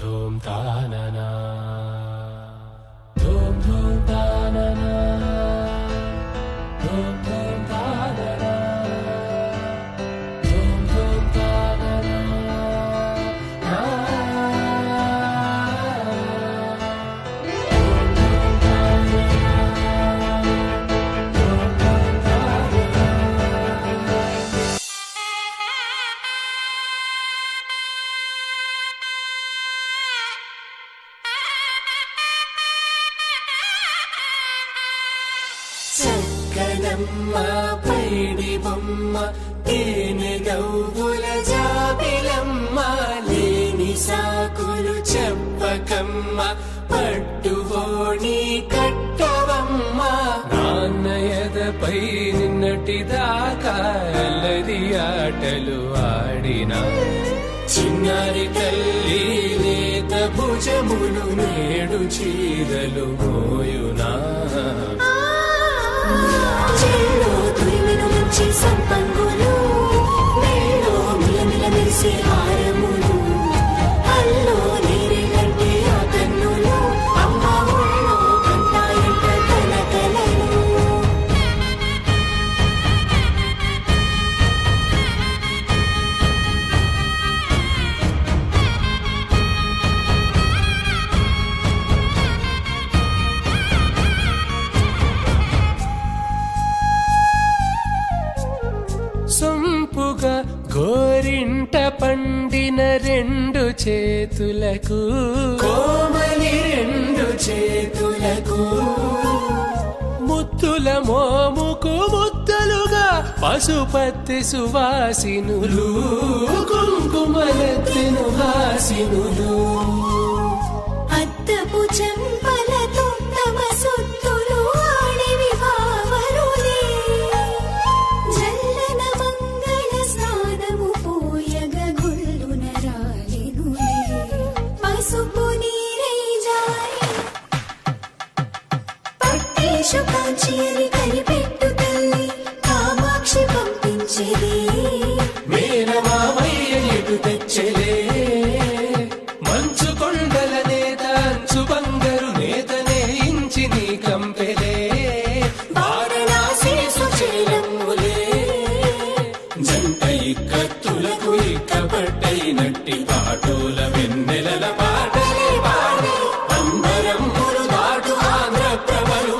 ధూమ్ తాననా ధూమ్ ధూమ్ తాననా ధూమ్ ధూమ్ తాననా ధూమ్ ధూమ్ తాననా చక్కనమ్మ పైడి బొమ్మ తేనె నవ్వుల జాబిలమ్మ లేని సాకులు చెప్పకమ్మ పట్టువోణి కట్టవమ్మ నాన్నయదపై నిన్నటిదాకా అల్లరి ఆటలు ఆడినా చిన్నారి తల్లి లేత భుజములు నేడు చీరలు మోయునా సంపంగులు మేలో మిలమిల మెరిసే హారములు అల్లో నేరేళ్ళంటే ఆ కన్నులు అమ్మ ఊళ్ళో కంటాయంట కలకలలు సొంపుగా గోరింట పండిన రెండు చేతులకు కోమలి రెండు చేతులకు ముత్తుల మోముకు ముద్దలుగా పశుపతి సువాసినులు కుంకుమలెత్తిను హాసినులు అద్దపు చెంపలతో తమ సొత్తులు ఆడివి బావరులే జల్లన మంగళ స్నానము పోయగ గుళ్ళున రాలినులే పసుపు నీరై జారి పట్టేశు కాంచి అని కనిపెట్టు తల్లి కామాక్షి పంపించేది మేనమామయ్య ఎటు తెచ్చలే మంచు కొండల నేత అంచు బంగారు నేతనే ఇంచి నీ కంపెలే వారణాసి సుచేలమ్ములే జంట ఇక్కత్తులకు ఇక్కపట్టైనట్టి పాటోల వెన్నెలల పాటలే పాడే అంబరమ్ములు దాటు ఆంధ్ర ప్రభలు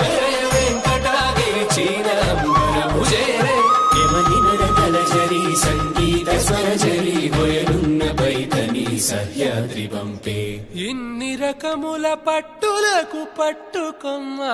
వెంకటాగిరి చీన అంబరము చేరే యమనినర కలజరి సంగీత స్వరజరి హొయలున్న పైతని సహ్యాద్రి పంపే ఇన్ని రకముల పట్టులకు పట్టుకొమ్మా